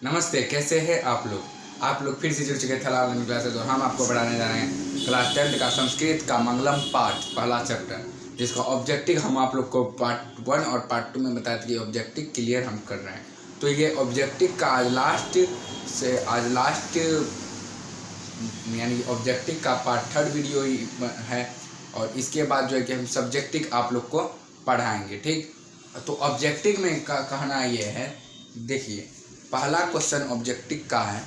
नमस्ते, कैसे हैं आप लोग। आप लोग फिर से जुड़ चुके थे लाल क्लासेज और हम आपको पढ़ाने जा रहे हैं क्लास 10th का संस्कृत का मंगलम पाठ पहला चैप्टर, जिसका ऑब्जेक्टिव हम आप लोग को पार्ट 1 और पार्ट 2 में बताया था कि ऑब्जेक्टिव क्लियर हम कर रहे हैं। तो ये ऑब्जेक्टिव का आज लास्ट यानी ऑब्जेक्टिव का पार्ट 3 वीडियो ही है और इसके बाद जो है कि हम सब्जेक्टिव आप लोग को पढ़ाएंगे। ठीक, तो ऑब्जेक्टिव में कहना ये है, देखिए पहला क्वेश्चन ऑब्जेक्टिव का है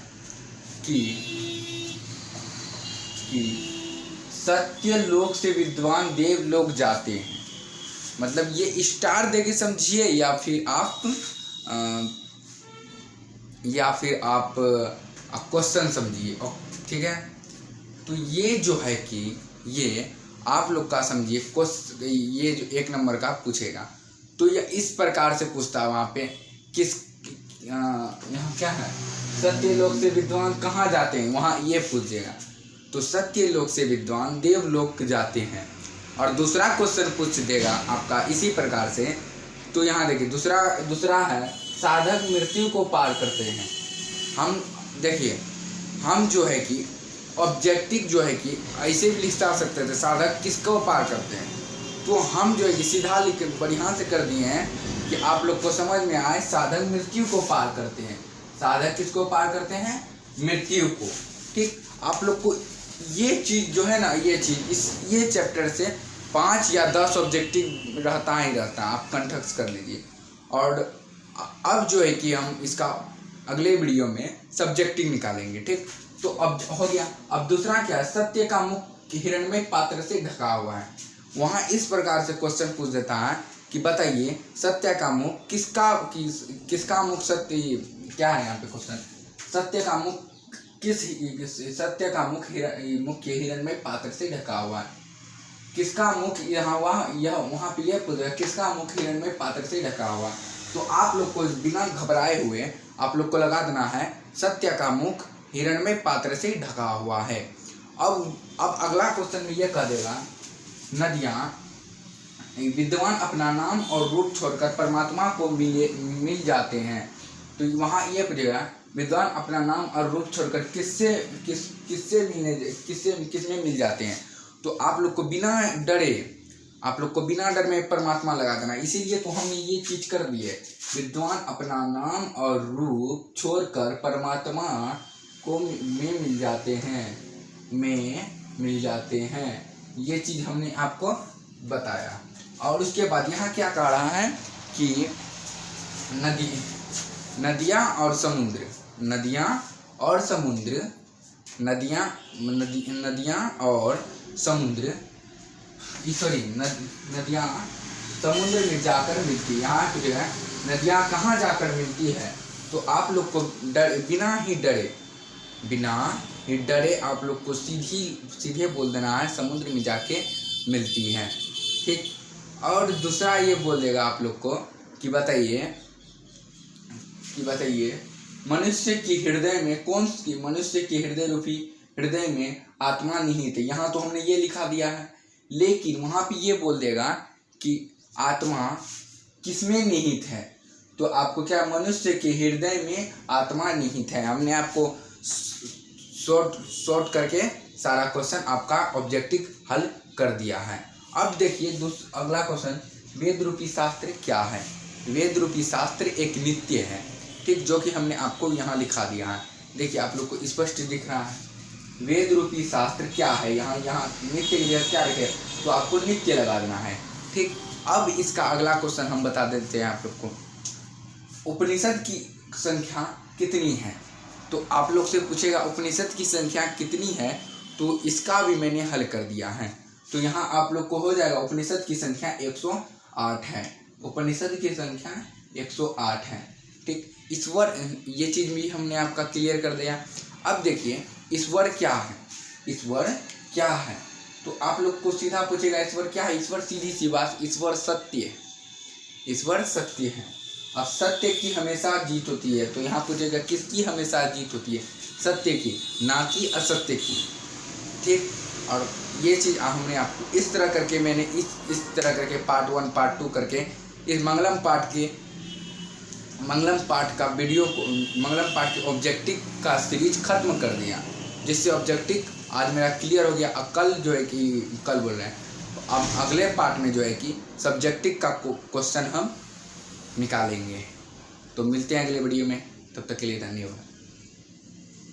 कि सत्य लोक से विद्वान देव लोक जाते हैं। मतलब ये स्टार देके समझिए या फिर आप क्वेश्चन समझिए। ठीक है, तो ये जो है कि ये आप लोग का समझिए क्वेश्चन, ये जो 1 नंबर का पूछेगा तो ये इस प्रकार से पूछता है वहाँ पे यहाँ क्या है, सत्य लोक से विद्वान कहाँ जाते हैं, वहाँ ये पूछेगा। तो सत्य लोक से विद्वान देव लोक जाते हैं। और दूसरा क्वेश्चन पूछ देगा आपका इसी प्रकार से। तो यहाँ देखिए दूसरा है साधक मृत्यु को पार करते हैं। हम देखिए हम जो है कि ऑब्जेक्टिव जो है कि ऐसे भी लिखा सकते थे, साधक किसको पार करते हैं। तो हम जो है कि सीधा लिख बढ़िया से कर दिए हैं कि आप लोग को समझ में आए। साधक मृत्यु को पार करते हैं। साधक किसको पार करते हैं, मृत्यु को। ठीक, आप लोग को ये चीज़ जो है ना, ये चैप्टर से 5 या 10 ऑब्जेक्टिव रहता ही रहता है, आप कंठस्थ कर लीजिए। और अब जो है कि हम इसका अगले वीडियो में सब्जेक्टिव निकालेंगे। ठीक, तो अब हो गया। अब दूसरा क्या है, सत्य का मुख हिरण्मय पात्र से ढका हुआ है। वहाँ इस प्रकार से क्वेश्चन पूछ देता है कि बताइए सत्य का मुख किसका मुख सत्य, क्या है यहाँ पे क्वेश्चन, सत्य का मुख सत्य का मुख मुख्य हिरण्मय पात्र से ढका हुआ है। किसका मुख वहाँ पे यह पूछ रहा है, किसका मुख हिरण्मय पात्र से ढका हुआ है। तो आप लोग को बिना घबराए हुए आप लोग को लगा देना है सत्य का मुख हिरण्मय पात्र से ढका हुआ है। अब अगला क्वेश्चन में यह कह देगा, नदियाँ विद्वान अपना नाम और रूप छोड़कर परमात्मा को मिल जाते हैं। तो वहाँ ये पूछेगा विद्वान अपना नाम और रूप छोड़कर किसमें मिल जाते हैं। तो आप लोग को बिना डर में परमात्मा लगा देना। इसीलिए तो हमने ये चीज कर दी है, विद्वान अपना नाम और रूप छोड़कर परमात्मा को मिल जाते हैं। ये चीज हमने आपको बताया। और उसके बाद यहाँ क्या कह रहा है कि नदियाँ और समुद्र में जाकर मिलती है। यहाँ पे जो है नदियाँ कहाँ जाकर मिलती है। तो आप लोग को बिना ही डरे आप लोग को सीधे बोल देना है समुद्र में जाके मिलती है। ठीक, और दूसरा ये बोल देगा आप लोग को कि बताइए मनुष्य की हृदय रूपी हृदय में आत्मा निहित है। यहाँ तो हमने ये लिखा दिया है, लेकिन वहाँ पे ये बोल देगा कि आत्मा किसमें निहित है। तो आपको क्या, मनुष्य के हृदय में आत्मा निहित है। हमने आपको शॉर्ट करके सारा क्वेश्चन आपका ऑब्जेक्टिव हल कर दिया है। अब देखिए अगला क्वेश्चन, वेद रूपी शास्त्र क्या है। वेद रूपी शास्त्र एक नित्य है। ठीक, जो कि हमने आपको यहाँ लिखा दिया है। देखिए आप लोग को स्पष्ट दिख रहा है वेद रूपी शास्त्र क्या है। यहाँ नित्य की जगह क्या रखे, तो आपको नित्य लगा देना है। ठीक, अब इसका अगला क्वेश्चन हम बता देते हैं आप लोग को, उपनिषद की संख्या कितनी है। तो आप लोग से पूछेगा उपनिषद की संख्या कितनी है, तो इसका भी मैंने हल कर दिया है। तो यहाँ आप लोग को हो जाएगा उपनिषद की संख्या 108 है। उपनिषद की संख्या 108 है। ठीक, ईश्वर, ये चीज़ भी हमने आपका क्लियर कर दिया। अब देखिए ईश्वर क्या है। तो आप लोग को सीधा पूछेगा ईश्वर क्या है। ईश्वर सीधी सी बात, ईश्वर सत्य है। अब सत्य की हमेशा जीत होती है। तो यहाँ पूछेगा किसकी हमेशा जीत होती है, सत्य की, ना कि असत्य की। ठीक, और ये चीज़ हमने आपको इस तरह करके पार्ट 1 पार्ट 2 करके इस मंगलम पाठ के मंगलम पाठ का वीडियो को, मंगलम पाठ के ऑब्जेक्टिव का सीरीज खत्म कर दिया, जिससे ऑब्जेक्टिव आज मेरा क्लियर हो गया। अब कल जो है कि कल बोल रहे हैं, अब अगले पार्ट में जो है कि सब्जेक्टिव का क्वेश्चन हम निकालेंगे। तो मिलते हैं अगले वीडियो में, तब तक के लिए धन्यवाद।